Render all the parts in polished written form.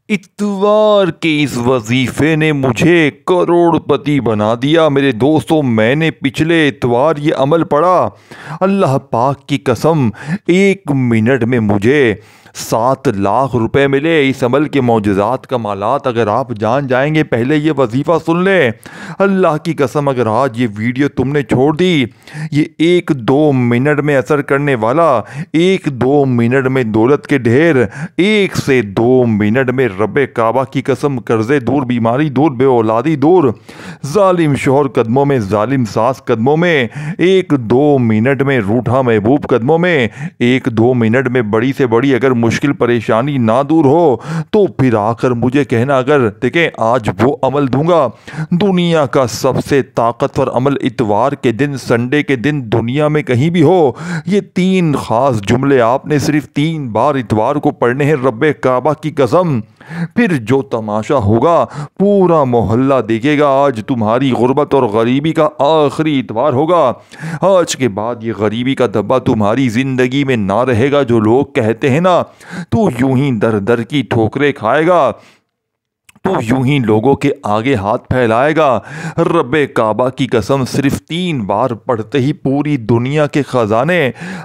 इतवार के इस वजीफे ने मुझे करोड़पति बना दिया मेरे दोस्तों। मैंने पिछले इतवार ये अमल पढ़ा, अल्लाह पाक की कसम 1 मिनट में मुझे 7 लाख रुपए मिले। इस अमल के मौजज़ात कमालात अगर आप जान जाएंगे, पहले ये वजीफ़ा सुन लें। अल्लाह की कसम, अगर आज ये वीडियो तुमने छोड़ दी, ये 1-2 मिनट में असर करने वाला, 1-2 मिनट में दौलत के ढेर, 1 से 2 मिनट में रब्बे काबा की कसम कर्जे दूर, बीमारी दूर, बेऔलादी दूर, जालिम शोहर कदमों में, जालिम सास कदमों में, 1-2 मिनट में रूठा महबूब कदमों में, 1-2 मिनट में बड़ी से बड़ी अगर मुश्किल परेशानी ना दूर हो तो फिर आकर मुझे कहना। अगर देखें, आज वो अमल दूंगा, दुनिया का सबसे ताकतवर अमल इतवार के दिन, संडे के दिन दुनिया में कहीं भी हो। ये 3 खास जुमले आपने सिर्फ 3 बार इतवार को पढ़ने हैं, रब्बे काबा की कसम। फिर जो तमाशा होगा पूरा मोहल्ला देखेगा। आज तुम्हारी गुर्बत और गरीबी का आखिरी इतवार होगा। आज के बाद ये गरीबी का धब्बा तुम्हारी ज़िंदगी में ना रहेगा। जो लोग कहते हैं ना, तू यूं ही दर दर की ठोकरें खाएगा, तो यूं ही लोगों के आगे हाथ फैलाएगा। रब्बे काबा की कसम, सिर्फ 3 बार पढ़ते ही पूरी दुनिया के ख़जाने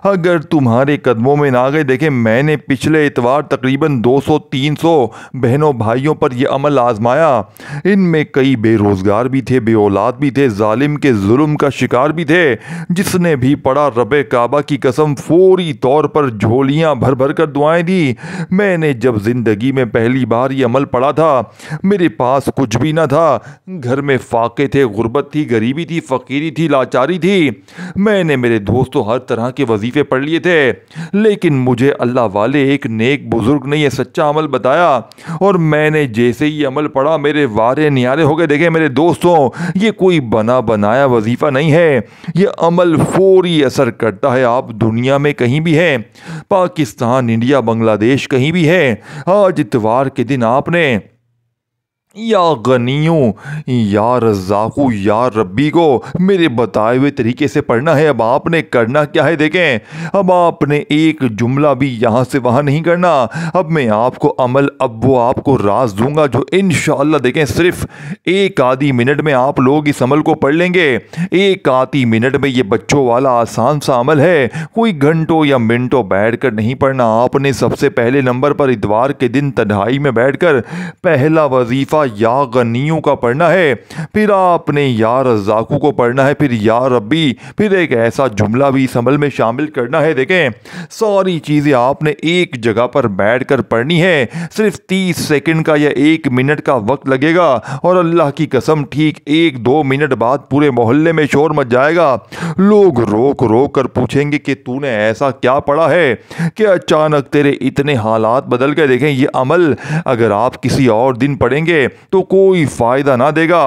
अगर तुम्हारे कदमों में ना गए। देखें, मैंने पिछले इतवार तकरीबन 200-300 बहनों भाइयों पर यह अमल आजमाया। इनमें कई बेरोज़गार भी थे, बेऔलाद भी थे, जालिम के जुल्म का शिकार भी थे। जिसने भी पढ़ा, रब्बे काबा की कसम, फौरी तौर पर झोलियाँ भर भर कर दुआएं दी। मैंने जब ज़िंदगी में पहली बार ये अमल पढ़ा था, मेरे पास कुछ भी ना था। घर में फाके थे, गुर्बत थी, गरीबी थी, फ़कीरी थी, लाचारी थी। मैंने मेरे दोस्तों हर तरह के वजीफ़े पढ़ लिए थे, लेकिन मुझे अल्लाह वाले एक नेक बुजुर्ग ने यह सच्चा अमल बताया, और मैंने जैसे ही अमल पढ़ा मेरे वारे नियारे हो गए। देखें मेरे दोस्तों, ये कोई बना बनाया वजीफ़ा नहीं है, ये अमल फौरी असर करता है। आप दुनिया में कहीं भी हैं, पाकिस्तान, इंडिया, बांग्लादेश, कहीं भी हैं, आज इतवार के दिन आपने या गनियों, या रज़ाकू, या रब्बी को मेरे बताए हुए तरीके से पढ़ना है। अब आपने करना क्या है, देखें, अब आपने एक जुमला भी यहाँ से वहाँ नहीं करना। अब मैं आपको अमल, अब वो आपको राज दूंगा जो इंशाअल्लाह, देखें, सिर्फ 1 आधी मिनट में आप लोग इस अमल को पढ़ लेंगे। 1 आधी मिनट में ये बच्चों वाला आसान सा अमल है, कोई घंटों या मिनटों बैठ कर नहीं पढ़ना। आपने सबसे पहले नंबर पर इतवार के दिन तन्हाई में बैठकर पहला वजीफा या गनियों का पढ़ना है, फिर आपने या रज़ाकू को पढ़ना है, फिर या रब्बी, फिर एक ऐसा जुमला भी इस अमल में शामिल करना है। देखें, सारी चीज़ें आपने एक जगह पर बैठकर पढ़नी है। सिर्फ 30 सेकंड का या 1 मिनट का वक्त लगेगा, और अल्लाह की कसम ठीक 1-2 मिनट बाद पूरे मोहल्ले में शोर मच जाएगा। लोग रोक रोक कर पूछेंगे कि तूने ऐसा क्या पढ़ा है कि अचानक तेरे इतने हालात बदल गए। देखें, ये अमल अगर आप किसी और दिन पढ़ेंगे तो कोई फ़ायदा ना देगा,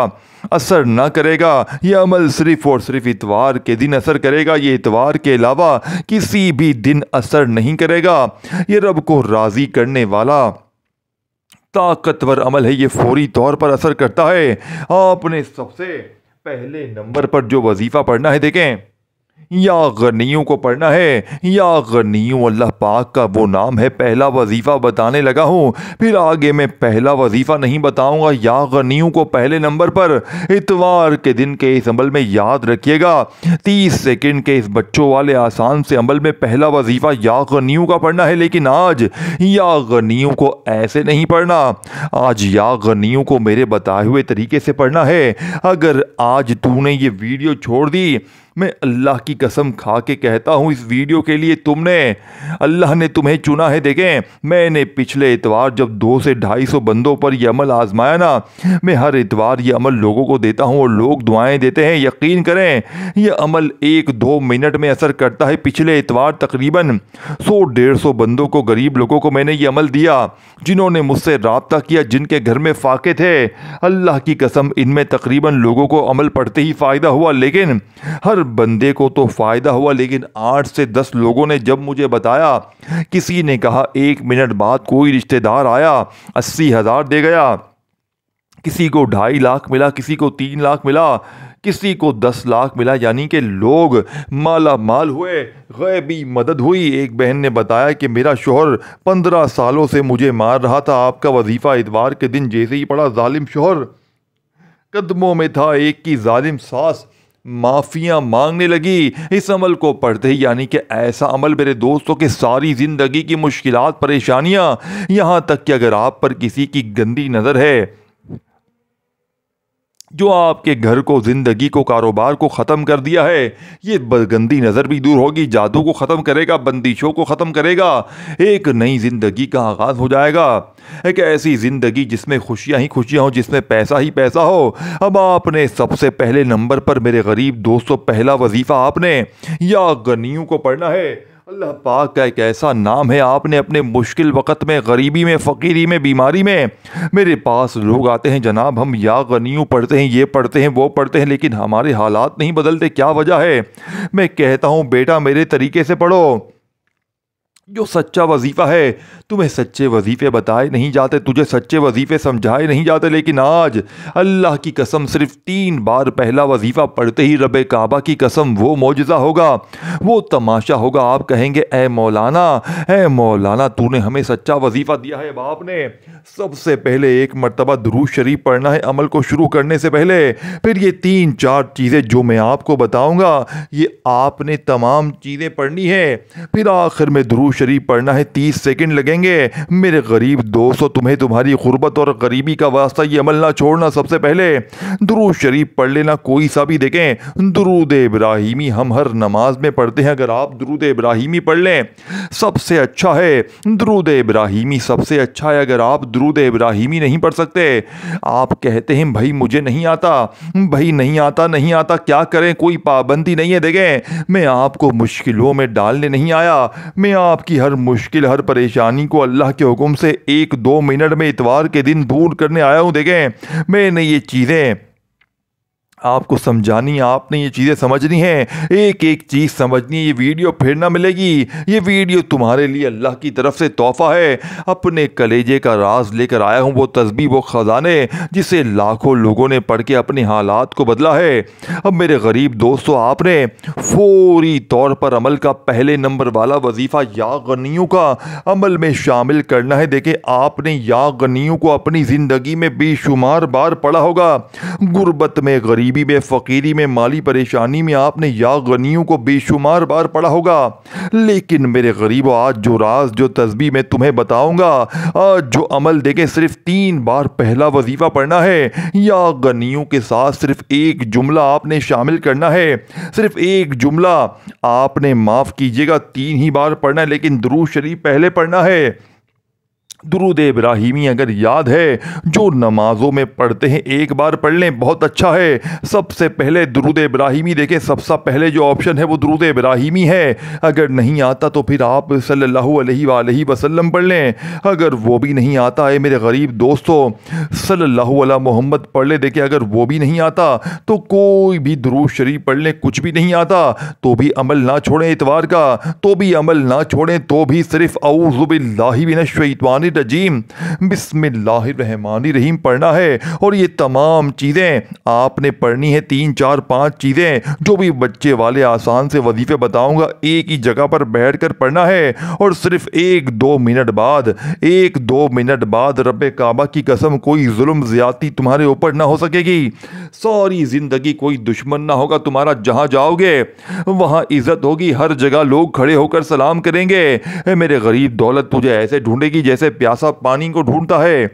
असर ना करेगा। यह अमल सिर्फ और सिर्फ इतवार के दिन असर करेगा। ये इतवार के अलावा किसी भी दिन असर नहीं करेगा। ये रब को राज़ी करने वाला ताकतवर अमल है, ये फौरी तौर पर असर करता है। आपने सबसे पहले नंबर पर जो वजीफ़ा पढ़ना है, देखें, या गनियों को पढ़ना है। या गनियों अल्लाह पाक का वो नाम है। पहला वजीफ़ा बताने लगा हूँ, फिर आगे मैं पहला वजीफ़ा नहीं बताऊँगा। या गनियों को पहले नंबर पर इतवार के दिन के इस अमल में याद रखिएगा। 30 सेकंड के इस बच्चों वाले आसान से अमल में पहला वजीफ़ा या गनियों का पढ़ना है। लेकिन आज या गनियों को ऐसे नहीं पढ़ना, आज या गनियों को मेरे बताए हुए तरीके से पढ़ना है। अगर आज तूने ये वीडियो छोड़ दी, मैं अल्लाह की कसम खा के कहता हूँ, इस वीडियो के लिए अल्लाह ने तुम्हें चुना है। देखें, मैंने पिछले इतवार जब 200 से 250 बंदों पर यह अमल आजमाया ना, मैं हर इतवार ये अमल लोगों को देता हूँ और लोग दुआएं देते हैं। यकीन करें, यह अमल 1-2 मिनट में असर करता है। पिछले इतवार तकरीबन 100-150 बंदों को, गरीब लोगों को मैंने ये अमल दिया, जिन्होंने मुझसे रब्ता किया, जिनके घर में फाके थे। अल्लाह की कसम, इनमें तकरीबन लोगों को अमल पढ़ते ही फ़ायदा हुआ, लेकिन हर बंदे को तो फ़ायदा हुआ, लेकिन 8 से 10 लोगों ने जब मुझे बताया, किसी ने कहा 1 मिनट बाद कोई रिश्तेदार आया 80,000 दे गया, किसी को 2.5 लाख मिला, किसी को 3 लाख मिला, किसी को 10 लाख मिला, यानी कि लोग माला माल हुए, गैबी मदद हुई। एक बहन ने बताया कि मेरा शोहर 15 सालों से मुझे मार रहा था, आपका वजीफ़ा इतवार के दिन जैसे ही पड़ा, जालिम शोहर कदमों में था, एक की जालिम सास माफियाँ मांगने लगी। इस अमल को पढ़ते ही, यानी कि ऐसा अमल मेरे दोस्तों के सारी ज़िंदगी की मुश्किलात, परेशानियाँ, यहाँ तक कि अगर आप पर किसी की गंदी नज़र है जो आपके घर को, ज़िंदगी को, कारोबार को ख़त्म कर दिया है, ये गंदी नज़र भी दूर होगी, जादू को ख़त्म करेगा, बंदिशों को ख़त्म करेगा, एक नई ज़िंदगी का आगाज़ हो जाएगा। एक ऐसी ज़िंदगी जिसमें खुशियाँ ही खुशियाँ हो, जिसमें पैसा ही पैसा हो। अब आपने सबसे पहले नंबर पर मेरे गरीब दोस्तों पहला वजीफ़ा आपने या गनियों को पढ़ना है। अल्लाह पाक का एक ऐसा नाम है, आपने अपने मुश्किल वक़्त में, गरीबी में, फ़कीरी में, बीमारी में, मेरे पास लोग आते हैं, जनाब हम या गनियों पढ़ते हैं, ये पढ़ते हैं, वो पढ़ते हैं, लेकिन हमारे हालात नहीं बदलते, क्या वजह है? मैं कहता हूँ बेटा मेरे तरीके से पढ़ो, जो सच्चा वजीफ़ा है, तुम्हें सच्चे वजीफ़े बताए नहीं जाते, तुझे सच्चे वजीफ़े समझाए नहीं जाते, लेकिन आज अल्लाह की कसम सिर्फ 3 बार पहला वजीफ़ा पढ़ते ही रब काबा की कसम वो मौजज़ा होगा, वो तमाशा होगा। आप कहेंगे ए मौलाना तूने हमें सच्चा वजीफ़ा दिया है। बाप ने सबसे पहले एक मरतबा दुरूद शरीफ पढ़ना है अमल को शुरू करने से पहले, फिर ये 3-4 चीज़ें जो मैं आपको बताऊँगा ये आपने तमाम चीज़ें पढ़नी है, फिर आखिर में दुरूद शरीफ पढ़ना है। 30 सेकंड लगेंगे। मेरे गरीब दोस्तों, तुम्हें तुम्हारी गुर्बत और गरीबी का वास्ता ये अमल ना छोड़ना। सबसे पहले दुरूद शरीफ पढ़ लेना, कोई सा भी देखें। दुरूद इब्राहिमी हम हर नमाज में पढ़ते हैं, अगर आप दुरूद इब्राहिमी पढ़ लें सबसे अच्छा है। दुरूद इब्राहिमी सबसे अच्छा है। अगर आप दुरूद इब्राहिमी नहीं पढ़ सकते, आप कहते हैं भाई मुझे नहीं आता, भाई नहीं आता, क्या करें? कोई पाबंदी नहीं है। देखें, मैं आपको मुश्किलों में डालने नहीं आया, मैं आपकी हर मुश्किल, हर परेशानी को अल्लाह के हुक्म से 1-2 मिनट में इतवार के दिन दूर करने आया हूँ। देखें, मैंने ये चीज़ें आपको समझानी है, आपने ये चीज़ें समझनी है, एक एक चीज़ समझनी है। ये वीडियो फिर ना मिलेगी, ये वीडियो तुम्हारे लिए अल्लाह की तरफ से तोहफ़ा है। अपने कलेजे का राज लेकर आया हूँ, वो तस्बीह, वो ख़जाने जिसे लाखों लोगों ने पढ़ के अपने हालात को बदला है। अब मेरे गरीब दोस्तों, आपने फौरी तौर पर अमल का पहले नंबर वाला वजीफ़ा या गनियों का अमल में शामिल करना है। देखें, आपने या गनियों को अपनी ज़िंदगी में बेशुमार बार पढ़ा होगा। गुर्बत में, गरीबी में, फ़कीरी में, माली परेशानी में आपने या गनियों को बेशुमार बार पढ़ा होगा। लेकिन मेरे गरीबों, आज जो राज, जो तस्बीह मैं तुम्हें बताऊंगा, आज जो अमल, देखें, सिर्फ 3 बार पहला वजीफ़ा पढ़ना है। या गनियों के साथ सिर्फ एक जुमला आपने शामिल करना है, सिर्फ एक जुमला। आपने, माफ़ कीजिएगा, 3 ही बार पढ़ना है, लेकिन दुरूद शरीफ पहले पढ़ना है। दुरूद इब्राहिमी अगर याद है, जो नमाजों में पढ़ते हैं, एक बार पढ़ लें, बहुत अच्छा है। सबसे पहले दुरूद इब्राहिमी, देखें, सबसे पहले जो ऑप्शन है वो दुरूद इब्राहिमी है। अगर नहीं आता तो फिर आप सल्लल्लाहु अलैहि वसल्लम पढ़ लें। अगर वो भी नहीं आता है मेरे गरीब दोस्तों, सल्लल्लाहु अला मोहम्मद पढ़ लें। देखिए, अगर वो भी नहीं आता तो कोई भी दुरूद शरीफ पढ़ लें। कुछ भी नहीं आता तो भी अमल ना छोड़ें, इतवार का तो भी अमल ना छोड़ें, तो भी सिर्फ औज़ु बिल्लाहि मिनश शैतानिर रजीम बिस्मिल्लाहिर्रहमानिर्रहीम पढ़ना है। और ये तमाम चीज़ें आपने पढ़नी है, 3-4-5 चीज़ें जो भी बच्चे वाले आसान से वजीफ़े बताऊंगा, एक ही जगह पर बैठकर पढ़ना है। और सिर्फ 1-2 मिनट बाद, 1-2 मिनट बाद रब्बे काबा की कसम कोई जुल्म ज़्यादती तुम्हारे ऊपर ना हो सकेगी। सारी ज़िंदगी कोई दुश्मन ना होगा तुम्हारा। जहाँ जाओगे वहाँ इज़्ज़त होगी, हर जगह लोग खड़े होकर सलाम करेंगे। मेरे गरीब, दौलत तुझे ऐसे ढूंढेगी जैसे प्यासा पानी को ढूंढता है।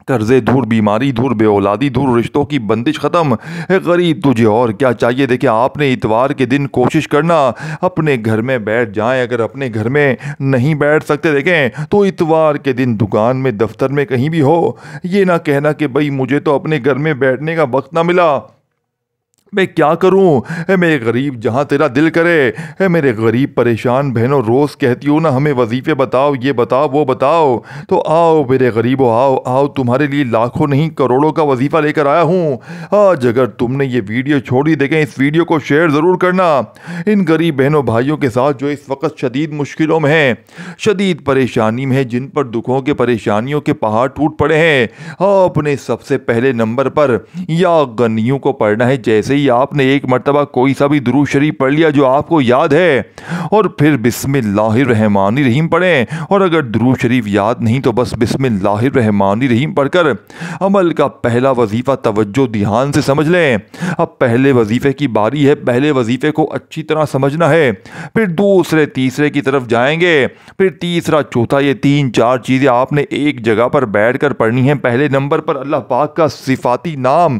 कर्जे दूर, बीमारी दूर, बेऔलादी दूर, रिश्तों की बंदिश ख़त्म। गरीब, तुझे और क्या चाहिए? देखिए, आपने इतवार के दिन कोशिश करना अपने घर में बैठ जाएं। अगर अपने घर में नहीं बैठ सकते, देखें, तो इतवार के दिन दुकान में, दफ्तर में, कहीं भी हो, ये ना कहना कि भाई मुझे तो अपने घर में बैठने का वक्त ना मिला, मैं क्या करूं? मेरे गरीब, जहां तेरा दिल करे। मेरे गरीब परेशान बहनों, रोज़ कहती हो ना हमें वजीफ़े बताओ, ये बताओ वो बताओ, तो आओ मेरे गरीबों, आओ आओ, तुम्हारे लिए लाखों नहीं करोड़ों का वजीफ़ा लेकर आया हूं। आज अगर तुमने ये वीडियो छोड़ी, देखें इस वीडियो को शेयर ज़रूर करना इन गरीब बहनों भाइयों के साथ जो इस वक्त शदीद मुश्किलों में हैं, शदीद परेशानी में है, जिन पर दुखों के परेशानियों के पहाड़ टूट पड़े हैं। आपने सबसे पहले नंबर पर या गनियों को पढ़ना है। जैसे ही आपने एक मर्तबा कोई सा भी दुरूद शरीफ पढ़ लिया जो आपको याद है, और फिर बिस्मिल्लाहिर्रहमानिर्रहीम पढ़ें। और अगर दुरूद शरीफ याद नहीं तो बस बिस्मिल्लाहिर्रहमानिर्रहीम पढ़कर अमल का पहला वजीफ़ा तवज्जो ध्यान से समझ लें। अब पहले वजीफ़े की बारी है, पहले वजीफ़े को अच्छी तरह समझना है, फिर दूसरे तीसरे की तरफ जाएंगे, फिर तीसरा चौथा, ये 3-4 चीज़ें आपने एक जगह पर बैठकर पढ़नी है। पहले नंबर पर अल्लाह पाक का सिफाती नाम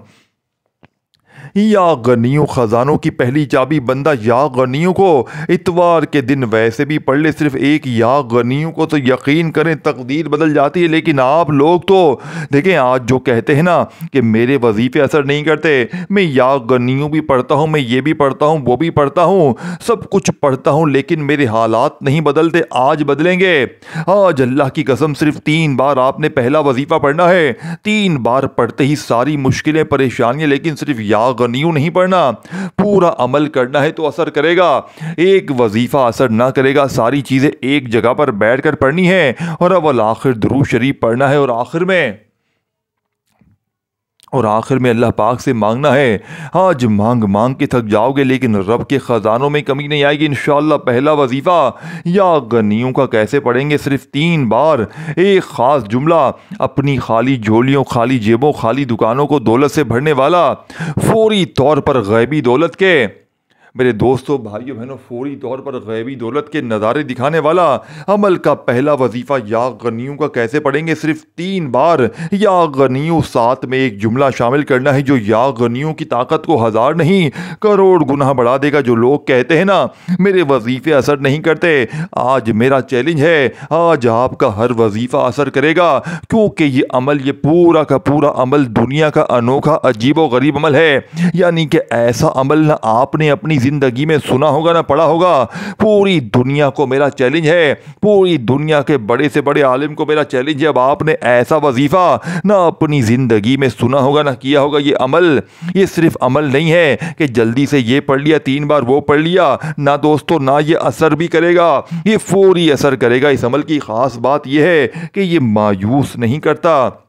या गनियों, खजानों की पहली चाबी। बंदा या गनियों को इतवार के दिन वैसे भी पढ़ ले, सिर्फ एक या गनियों को, तो यकीन करें तकदीर बदल जाती है। लेकिन आप लोग तो देखें, आज जो कहते हैं ना कि मेरे वजीफे असर नहीं करते, मैं या गनियों भी पढ़ता हूँ, मैं ये भी पढ़ता हूँ, वो भी पढ़ता हूँ, सब कुछ पढ़ता हूँ, लेकिन मेरे हालात नहीं बदलते। आज बदलेंगे। आज अल्लाह की कसम सिर्फ 3 बार आपने पहला वजीफा पढ़ना है। 3 बार पढ़ते ही सारी मुश्किलें परेशानियां, लेकिन सिर्फ या गनियों नहीं पढ़ना, पूरा अमल करना है तो असर करेगा। एक वजीफा असर ना करेगा, सारी चीजें एक जगह पर बैठकर पढ़नी है, और अव्वल आखिर दुरूद शरीफ पढ़ना है, और आखिर में अल्लाह पाक से मांगना है। आज मांग मांग के थक जाओगे, लेकिन रब के ख़जानों में कमी नहीं आएगी इंशाअल्लाह। पहला वजीफ़ा या गनियों का कैसे पढ़ेंगे? सिर्फ 3 बार एक ख़ास जुमला, अपनी खाली झोलियों, खाली जेबों, खाली दुकानों को दौलत से भरने वाला, फौरी तौर पर गैबी दौलत के, मेरे दोस्तों भाइयों बहनों, फौरी तौर पर गैबी दौलत के नज़ारे दिखाने वाला अमल का पहला वजीफ़ा या गनियों का कैसे पढ़ेंगे? सिर्फ 3 बार या गनियों, साथ में एक जुमला शामिल करना है जो या गनियों की ताकत को 1000 नहीं करोड़ गुना बढ़ा देगा। जो लोग कहते हैं ना मेरे वजीफ़े असर नहीं करते, आज मेरा चैलेंज है, आज आपका हर वजीफ़ा असर करेगा, क्योंकि ये अमल, ये पूरा का पूरा अमल दुनिया का अनोखा अजीब व गरीब अमल है। यानी कि ऐसा अमल ना आपने अपनी जिंदगी में सुना होगा ना पढ़ा होगा। पूरी दुनिया को मेरा चैलेंज है, पूरी दुनिया के बड़े से बड़े आलिम को मेरा चैलेंज है। अब आपने ऐसा वजीफा ना अपनी जिंदगी में सुना होगा ना किया होगा। ये अमल, ये सिर्फ अमल नहीं है कि जल्दी से ये पढ़ लिया, 3 बार वो पढ़ लिया, ना दोस्तों, ना ये असर भी करेगा, ये फौरी असर करेगा। इस अमल की खास बात यह है कि ये मायूस नहीं करता,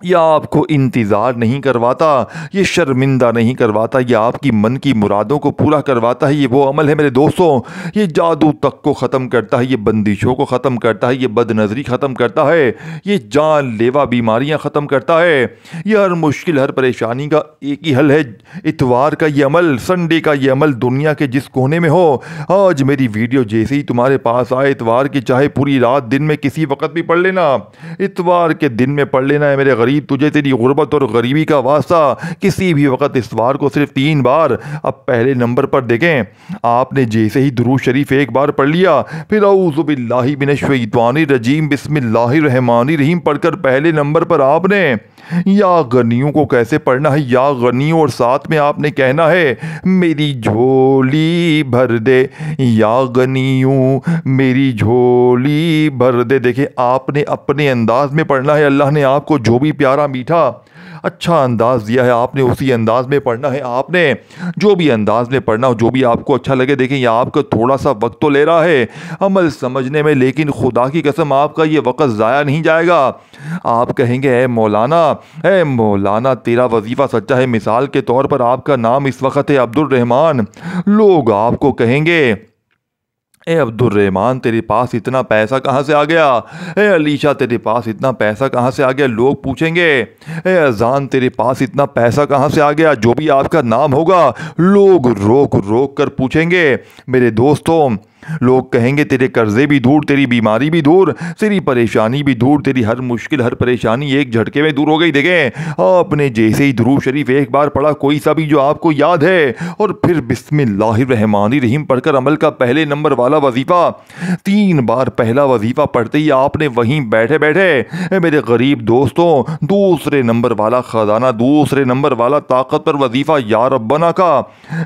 या आपको इंतज़ार नहीं करवाता, ये शर्मिंदा नहीं करवाता, ये आपकी मन की मुरादों को पूरा करवाता है। ये वो अमल है मेरे दोस्तों, ये जादू तक को ख़त्म करता है, ये बंदिशों को ख़त्म करता है, ये बदनज़री ख़त्म करता है, ये जानलेवा बीमारियां ख़त्म करता है। ये हर मुश्किल, हर परेशानी का एक ही हल है, इतवार का ये अमल, संडे का ये अमल। दुनिया के जिस कोने में हो, आज मेरी वीडियो जैसे ही तुम्हारे पास आए, इतवार की चाहे पूरी रात, दिन में किसी वक्त भी पढ़ लेना, इतवार के दिन में पढ़ लेना है मेरे गरीब, तुझे तेरी गुर्बत और गरीबी का वास्ता, किसी भी वक्त इतवार को सिर्फ 3 बार। अब पहले नंबर पर देखें, आपने जैसे ही दुरूद शरीफ एक बार पढ़ लिया, फिर औज़ु बिल्लाहि मिनश्शैतानिर रजीम बिस्मिल्लाहिर्रहमानिर्रहीम पढ़कर पहले नंबर पर आपने या गनियों को कैसे पढ़ना है, या गनियों, और साथ में आपने कहना है मेरी झोली भर दे, या गनियों मेरी झोली भर दे। देखे, आपने अपने अंदाज में पढ़ना है। अल्लाह ने आपको जो भी प्यारा मीठा अच्छा अंदाज़ दिया है, आपने उसी अंदाज में पढ़ना है। आपने जो भी अंदाज में पढ़ना हो, जो भी आपको अच्छा लगे। देखें, यह आपको थोड़ा सा वक्त तो ले रहा है अमल समझने में, लेकिन खुदा की कसम आपका ये वक्त ज़ाया नहीं जाएगा। आप कहेंगे ए मौलाना तेरा वजीफ़ा सच्चा है। मिसाल के तौर पर आपका नाम इस वक्त है अब्दुल रहमान, लोग आपको कहेंगे ए अब्दुल रहमान तेरे पास इतना पैसा कहाँ से आ गया? ए अलीशा तेरे पास इतना पैसा कहाँ से आ गया? लोग पूछेंगे ए अजान तेरे पास इतना पैसा कहाँ से आ गया? जो भी आपका नाम होगा लोग रोक रोक कर पूछेंगे। मेरे दोस्तों, लोग कहेंगे तेरे कर्जे भी दूर, तेरी बीमारी भी दूर, तेरी परेशानी भी दूर, तेरी हर मुश्किल हर परेशानी एक झटके में दूर हो गई। देखें आपने जैसे ही दुरूद शरीफ एक बार पढ़ा, कोई सा भी जो आपको याद है, और फिर बिस्मिल्लाहिर्रहमानिर्रहीम पढ़कर अमल का पहले नंबर वाला वजीफा 3 बार, पहला वजीफा पढ़ते ही आपने वहीं बैठे बैठे मेरे गरीब दोस्तों दूसरे नंबर वाला खजाना, दूसरे नंबर वाला ताकतवर वजीफा या रब्बना का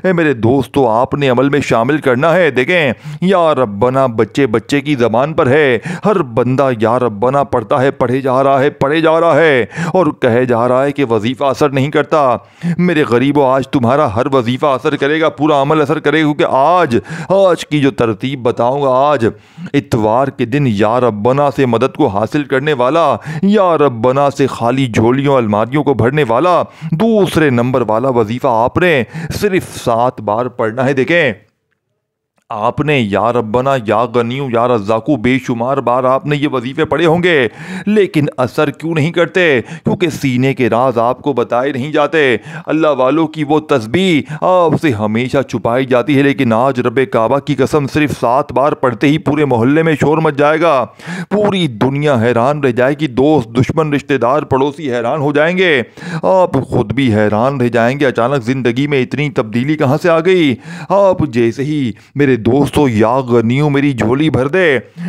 मेरे दोस्तों आपने अमल में शामिल करना है। देखें या रब्बना बच्चे बच्चे की जबान पर है, हर बंदा या रब्बना पढ़ता है, पढ़े जा रहा है, पढ़े जा रहा है और कहे जा रहा है कि वजीफा असर नहीं करता। मेरे गरीबों आज तुम्हारा हर वजीफा असर करेगा, पूरा अमल असर करेगा, क्योंकि आज की जो तरतीब बताऊंगा, आज इतवार के दिन या रब्बना से मदद को हासिल करने वाला, या रब्बना से खाली झोलियों अलमारियों को भरने वाला दूसरे नंबर वाला वजीफा आपने सिर्फ 7 बार पढ़ना है। देखें आपने या रब्बना या गनियू या रज़्ज़ाकू बेशुमार बार आपने ये वजीफे पढ़े होंगे, लेकिन असर क्यों नहीं करते? क्योंकि सीने के राज आपको बताए नहीं जाते। अल्लाह वालों की वो तस्बीह आपसे हमेशा छुपाई जाती है, लेकिन आज रब्बे काबा की कसम सिर्फ 7 बार पढ़ते ही पूरे मोहल्ले में शोर मच जाएगा, पूरी दुनिया हैरान रह जाएगी, दोस्त दुश्मन रिश्तेदार पड़ोसी हैरान हो जाएंगे, आप खुद भी हैरान रह जाएंगे। अचानक ज़िंदगी में इतनी तब्दीली कहाँ से आ गई? आप जैसे ही मेरे दोस्तों या गनियों मेरी झोली भर दे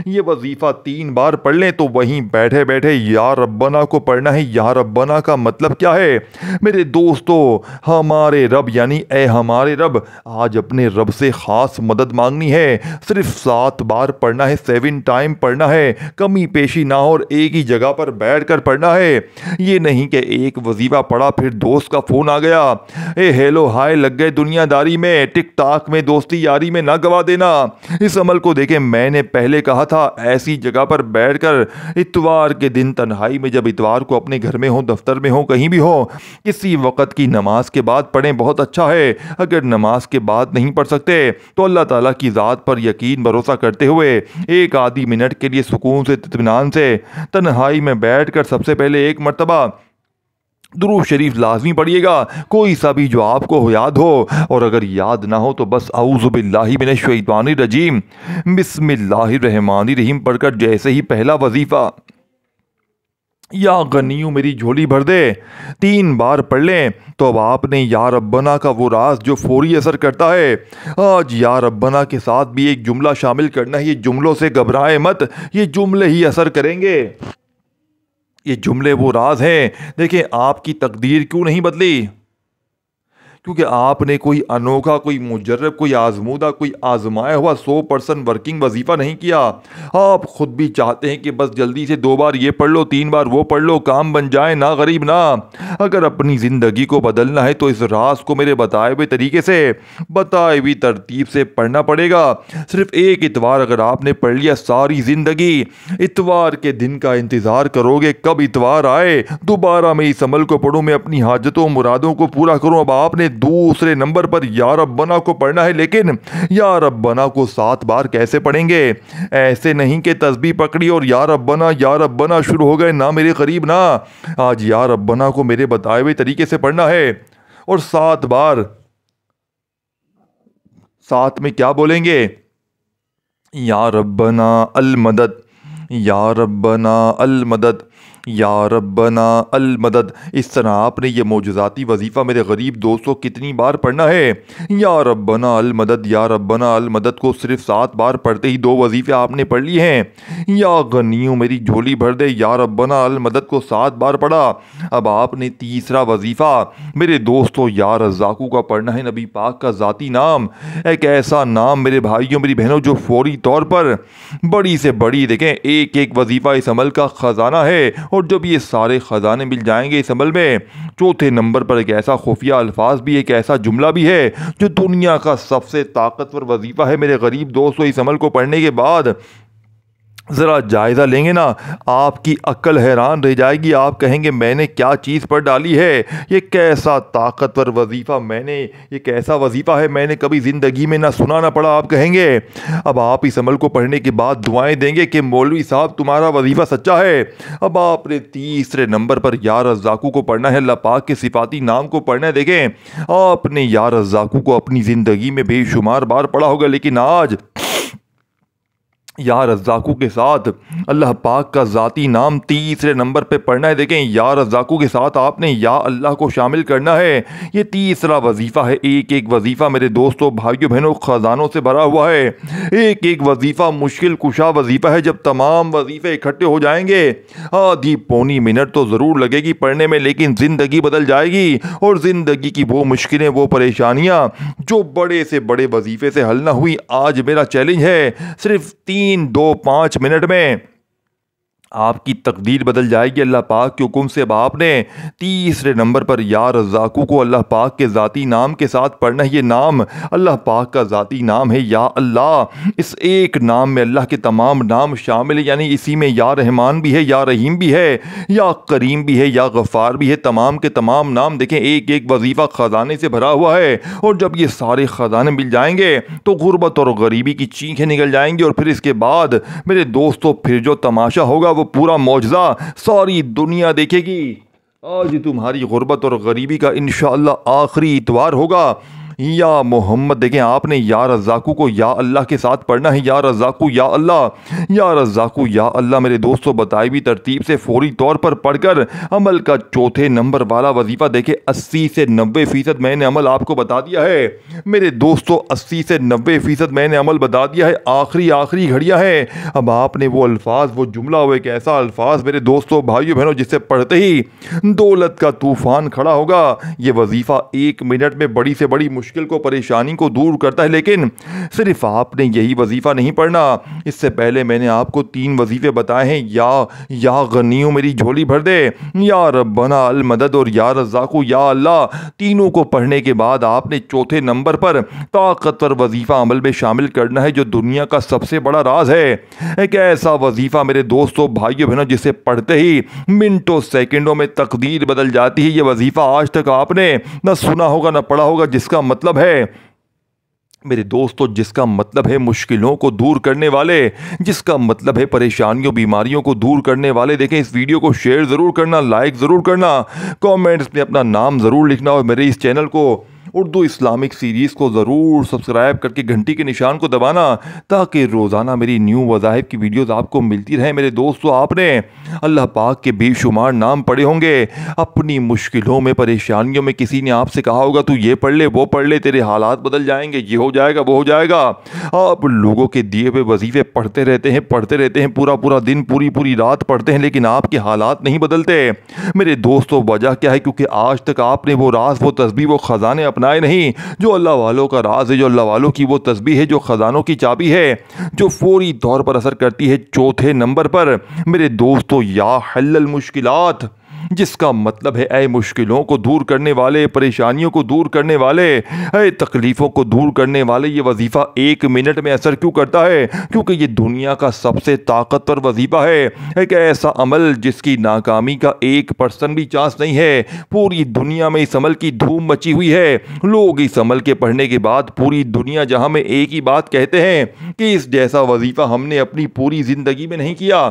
ये वजीफा 3 बार पढ़ लें, तो वहीं बैठे बैठे या रब्बना को पढ़ना है। या रब्बना का मतलब क्या है मेरे दोस्तों? हमारे रब यानी ए हमारे रब, आज अपने रब से खास मदद मांगनी है, सिर्फ 7 बार पढ़ना है, 7 टाइम पढ़ना है, कमी पेशी ना हो और एक ही जगह पर बैठ कर पढ़ना है। ये नहीं कि एक वजीफा पढ़ा फिर दोस्त का फोन आ गया, ए हेलो हाय लग गए दुनियादारी में, टिक टाक में दोस्ती यारी में ना गवा देना। इस अमल को देखें, मैंने पहले कहा था ऐसी जगह पर बैठकर इतवार के दिन तन्हाई में, जब इतवार को अपने घर में हो, दफ्तर में हो, कहीं भी हो, किसी वक्त की नमाज के बाद पढ़ें, बहुत अच्छा है। अगर नमाज के बाद नहीं पढ़ सकते तो अल्लाह ताला की ज़ात पर यकीन भरोसा करते हुए एक आधी मिनट के लिए सुकून से इत्मीनान से तन्हाई में बैठकर सबसे पहले एक मरतबा दुरूद शरीफ लाजमी पढ़िएगा, कोई सा भी जो आपको याद हो, और अगर याद ना हो तो बस औज़ु बिल्लाहि मिनश शैतानिर रजीम बिस्मिल्लाहिर्रहमानिर्रहीम पढ़कर जैसे ही पहला वजीफा या गनियू मेरी झोली भर दे 3 बार पढ़ लें, तो अब आपने या रब्बना का वो राज जो फौरी असर करता है, आज या रब्बना के साथ भी एक जुमला शामिल करना है। ये जुमलों से घबराए मत, ये जुमले ही असर करेंगे, ये जुमले वो राज हैं। देखिए आपकी तकदीर क्यों नहीं बदली? क्योंकि आपने कोई अनोखा, कोई मुजर्रब, कोई आजमूदा, कोई आजमाया हुआ 100% वर्किंग वजीफ़ा नहीं किया। आप खुद भी चाहते हैं कि बस जल्दी से 2 बार ये पढ़ लो, 3 बार वो पढ़ लो, काम बन जाए ना गरीब ना। अगर अपनी ज़िंदगी को बदलना है तो इस राज को मेरे बताए हुए तरीके से, बताई हुई तरतीब से पढ़ना पड़ेगा। सिर्फ एक इतवार अगर आपने पढ़ लिया, सारी ज़िंदगी इतवार के दिन का इंतज़ार करोगे कब इतवार आए, दोबारा मैं इस अमल को पढ़ूँ, मैं अपनी हाजतों मुरादों को पूरा करूँ। अब आपने दूसरे नंबर पर या रब्बना को पढ़ना है, लेकिन या रब्बना को 7 बार कैसे पढ़ेंगे? ऐसे नहीं कि तस्बीह पकड़ी और या रब्बना शुरू हो गए, ना मेरे करीब ना। आज या रब्बना को मेरे बताए हुए तरीके से पढ़ना है और 7 बार, साथ में क्या बोलेंगे? या रब्बना अल मदद, या रब्बना अल मदद, या रब्बना अल मदद। इस तरह आपने ये मौजूदाती वजीफ़ा मेरे गरीब दोस्तों कितनी बार पढ़ना है? या रब्बना अल मदद, या रब्बना अल मदद को सिर्फ 7 बार पढ़ते ही 2 वजीफ़े आपने पढ़ लिए हैं। या गनियों मेरी झोली भर दे, या रब्बना अल मदद को 7 बार पढ़ा। अब आपने तीसरा वजीफ़ा मेरे दोस्तों या रज़्ज़ाकू का पढ़ना है, नबी पाक का ज़ाती नाम, एक ऐसा नाम मेरे भाइयों मेरी बहनों जो फौरी तौर पर बड़ी से बड़ी, देखें एक एक वजीफ़ा इस अमल का ख़जाना है, और जब ये सारे ख़जाने मिल जाएंगे इस अमल में, चौथे नंबर पर एक ऐसा खुफिया अल्फाज भी, एक ऐसा जुमला भी है जो दुनिया का सबसे ताकतवर वजीफ़ा है। मेरे गरीब दोस्तों इस अमल को पढ़ने के बाद ज़रा जायज़ा लेंगे ना, आपकी अक्ल हैरान रह जाएगी। आप कहेंगे मैंने क्या चीज़ पर डाली है, ये कैसा ताकतवर वजीफ़ा, मैंने ये कैसा वजीफ़ा है, मैंने कभी ज़िंदगी में ना सुना ना पढ़ा। आप कहेंगे, अब आप इस अमल को पढ़ने के बाद दुआएं देंगे कि मौलवी साहब तुम्हारा वजीफ़ा सच्चा है। अब आपने तीसरे नंबर पर या रज़्ज़ाकू को पढ़ना है, अल्लाह पाक के सिफाती नाम को पढ़ना है। देखें आपने या रज़्ज़ाकू को अपनी ज़िंदगी में बेशुमार बार पढ़ा होगा, लेकिन आज या रज़्ज़ाक़ू के साथ अल्लाह पाक का ज़ाती नाम तीसरे नंबर पे पढ़ना है। देखें, या रज़्ज़ाक़ू के साथ आपने या अल्लाह को शामिल करना है। ये तीसरा वजीफ़ा है। एक एक वजीफ़ा मेरे दोस्तों भाइयों बहनों ख़जानों से भरा हुआ है। एक एक वजीफ़ा मुश्किल कुशा वजीफ़ा है। जब तमाम वजीफ़े इकट्ठे हो जाएंगे, आधी पौनी मिनट तो ज़रूर लगेगी पढ़ने में, लेकिन ज़िंदगी बदल जाएगी। और ज़िंदगी की वो मुश्किलें, वो परेशानियाँ जो बड़े से बड़े वजीफ़े से हल ना हुई, आज मेरा चैलेंज है, सिर्फ 3-2-5 मिनट में आपकी तकदीर बदल जाएगी। अल्लाह पाक के हुक्म से अब आपने तीसरे नंबर पर या रज़्ज़ाक़ू को अल्लाह पाक के ज़ाती नाम के साथ पढ़ना है। ये नाम अल्लाह पाक का ज़ाती नाम है, या अल्लाह। इस एक नाम में अल्लाह के तमाम नाम शामिल है, यानी इसी में या रहमान भी है, या रहीम भी है, या करीम भी है, या गफ़ार भी है। तमाम के तमाम नाम देखें, एक एक वजीफ़ा ख़जाने से भरा हुआ है। और जब ये सारे ख़जाने मिल जाएंगे तो गुर्बत और गरीबी की चीखें निकल जाएंगी। और फिर इसके बाद मेरे दोस्तों फिर जो तमाशा होगा वो पूरा मौजज़ा सारी दुनिया देखेगी। आज तुम्हारी गुर्बत और गरीबी का इंशाअल्लाह आखिरी इतवार होगा। या मोहम्मद, देखें आपने या रज़्ज़ाक़ू को या अल्लाह के साथ पढ़ना है। या रज़्ज़ाक़ू या अल्लाह, या रज़्ज़ाक़ू या अल्लाह। मेरे दोस्तों बताई हुई तरतीब से फौरी तौर पर पढ़कर अमल का चौथे नंबर वाला वजीफ़ा देखें 80 से 90% मैंने अमल आपको बता दिया है। मेरे दोस्तों 80 से 90% मैंने अमल बता दिया है। आखिरी घड़ियाँ हैं। अब आपने वो अल्फाज, वो जुमला, वो एक ऐसा अल्फाज मेरे दोस्तों भाइयों बहनों जिससे पढ़ते ही दौलत का तूफ़ान खड़ा होगा। ये वजीफ़ा 1 मिनट में बड़ी से बड़ी मुश्किल को, परेशानी को दूर करता है। लेकिन सिर्फ आपने यही वजीफा नहीं पढ़ना। इससे पहले मैंने आपको 3 वजीफे बताए हैं। या गनियों मेरी झोली भर दे, या रब्बना अल मदद और या रज़्ज़ाक़ू या अल्लाह। तीनों को पढ़ने के बाद आपने चौथे नंबर पर ताकतवर वजीफा अमल में शामिल करना है, जो दुनिया का सबसे बड़ा राज है। एक ऐसा वजीफा मेरे दोस्तों भाइयों बहनों जिसे पढ़ते ही मिनटों सेकंडों में तकदीर बदल जाती है। ये वजीफा आज तक आपने न सुना होगा न पढ़ा होगा, जिसका मतलब है मेरे दोस्तों, जिसका मतलब है मुश्किलों को दूर करने वाले, जिसका मतलब है परेशानियों बीमारियों को दूर करने वाले। देखें, इस वीडियो को शेयर ज़रूर करना, लाइक ज़रूर करना, कमेंट्स में अपना नाम ज़रूर लिखना, और मेरे इस चैनल को उर्दू इस्लामिक सीरीज़ को ज़रूर सब्सक्राइब करके घंटी के निशान को दबाना, ताकि रोज़ाना मेरी न्यू वज़ाइफ की वीडियोज़ आपको मिलती रहे। मेरे दोस्तों, आपने अल्लाह पाक के बेशुमार नाम पढ़े होंगे। अपनी मुश्किलों में, परेशानियों में किसी ने आपसे कहा होगा तू ये पढ़ ले, वो पढ़ ले, तेरे हालात बदल जाएंगे, ये हो जाएगा, वो हो जाएगा। आप लोगों के दिए हुए वजीफ़े पढ़ते रहते हैं, पूरा पूरा दिन, पूरी पूरी रात पढ़ते हैं, लेकिन आपके हालात नहीं बदलते। मेरे दोस्तों, वजह क्या है? क्योंकि आज तक आपने वो राज, वो तस्बीह, वो ख़जाने अपनाए नहीं, जो अल्लाह वालों का राज है, जो अल्लाह वालों की वो तस्बीह है, जो ख़जानों की चाबी है, जो फौरी तौर पर असर करती है चौथे नंबर पर। मेरे दोस्तों, या हल्लल मुश्किलात, जिसका मतलब है ऐ मुश्किलों को दूर करने वाले, परेशानियों को दूर करने वाले, ऐ तकलीफ़ों को दूर करने वाले। ये वजीफ़ा 1 मिनट में असर क्यों करता है? क्योंकि ये दुनिया का सबसे ताकतवर वजीफ़ा है। एक ऐसा अमल जिसकी नाकामी का 1% भी चांस नहीं है। पूरी दुनिया में इस अमल की धूम मची हुई है। लोग इस अमल के पढ़ने के बाद पूरी दुनिया जहां में एक ही बात कहते हैं कि इस जैसा वजीफ़ा हमने अपनी पूरी ज़िंदगी में नहीं किया।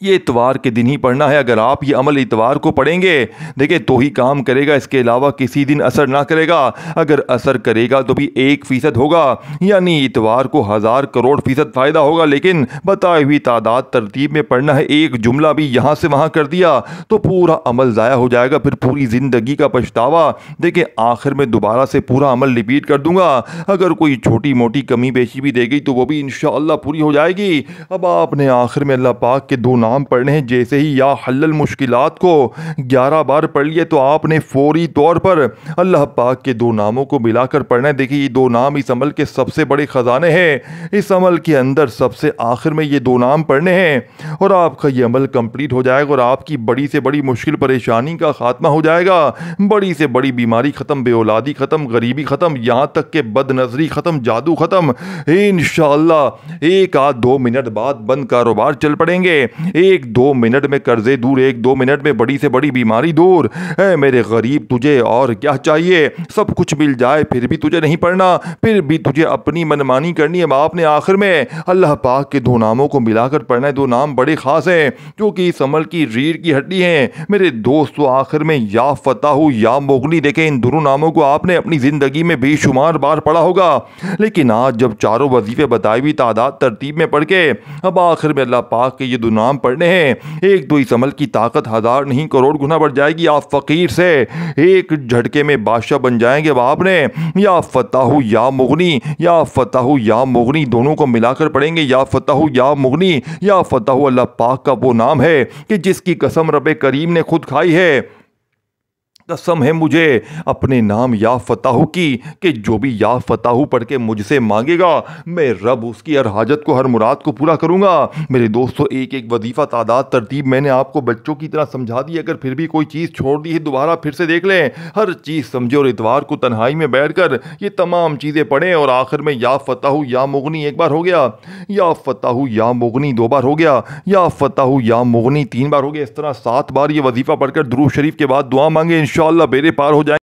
ये इतवार के दिन ही पढ़ना है। अगर आप ये अमल इतवार को पढ़ेंगे, देखिए, तो ही काम करेगा, इसके अलावा किसी दिन असर ना करेगा। अगर असर करेगा तो भी 1% होगा, यानी इतवार को 1000 करोड़ फीसद फ़ायदा होगा। लेकिन बताई हुई तादाद तरतीब में पढ़ना है। एक जुमला भी यहाँ से वहाँ कर दिया तो पूरा अमल ज़ाया हो जाएगा, फिर पूरी ज़िंदगी का पछतावा। देखिए, आखिर में दोबारा से पूरा अमल रिपीट कर दूंगा। अगर कोई छोटी मोटी कमी पेशी भी दे गई तो वो भी इंशाअल्लाह पूरी हो जाएगी। अब आपने आखिर में अल्लाह पाक के 2 नाम पढ़ने हैं। जैसे ही या हल्लल मुश्किलात को 11 बार पढ़ लिए तो आपने फौरी तौर पर अल्लाह पाक के 2 नामों को मिलाकर पढ़ना है। देखिए, ये 2 नाम इस अमल के सबसे बड़े ख़जाने हैं। इस अमल के अंदर सबसे आखिर में ये 2 नाम पढ़ने हैं और आपका ये अमल कंप्लीट हो जाएगा और आपकी बड़ी से बड़ी मुश्किल परेशानी का खात्मा हो जाएगा। बड़ी से बड़ी बीमारी ख़त्म, बेऔलादी ख़त्म, गरीबी ख़त्म, यहाँ तक के बदनजरी ख़त्म, जादू ख़त्म। इंशाअल्लाह 1 आध 2 मिनट बाद बंद कारोबार चल पड़ेंगे। एक दो मिनट में कर्जे दूर, एक दो मिनट में बड़ी से बड़ी बीमारी दूर। ऐ मेरे गरीब तुझे और क्या चाहिए? सब कुछ मिल जाए फिर भी तुझे नहीं पढ़ना, फिर भी तुझे अपनी मनमानी करनी है। बाप ने आखिर में अल्लाह पाक के दो नामों को मिलाकर पढ़ना है। दो नाम बड़े खास हैं जो कि इस अमल की रीढ़ की हड्डी हैं। मेरे दोस्तों आखिर में या फताहु या मुगनी, देखें इन दोनों नामों को आपने अपनी ज़िंदगी में बेशुमार बार पढ़ा होगा, लेकिन आज जब चारों वजीफे बताई हुई तादाद तरतीब में पढ़ के अब आखिर में अल्लाह पाक के ये दो नाम पढ़ने हैं, एक तो इस अमल की ताकत हज़ार नहीं करोड़ गुना बढ़ जाएगी। आप फ़कीर से एक झटके में बादशाह बन जाएंगे। अब आपने या फताहु या मुगनी, या फताहु या मुगनी दोनों को मिलाकर पढ़ेंगे। या फताहु या मुगनी, या फताहु अल्लाह पाक का वो नाम है कि जिसकी कसम रब करीम ने खुद खाई है। कसम है मुझे अपने नाम या फताहु की कि जो भी या फताहु पढ़ के मुझसे मांगेगा मैं रब उसकी हर हाजत को, हर मुराद को पूरा करूंगा। मेरे दोस्तों एक एक वजीफ़ा तादाद तरतीब मैंने आपको बच्चों की तरह समझा दी। अगर फिर भी कोई चीज़ छोड़ दी है दोबारा फिर से देख लें, हर चीज़ समझे और इतवार को तन्हाई में बैठ कर ये तमाम चीज़ें पढ़ें। और आखिर में या फताहु या मुगनी एक बार हो गया, या फताहु या मुगनी दो बार हो गया, या फताहु या मुगनी तीन बार हो गया। इस तरह 7 बार ये वजीफ़ा पढ़कर दुरूद शरीफ के बाद दुआ मांगे, इंशाअल्लाह बेड़े पार हो जाएंगे।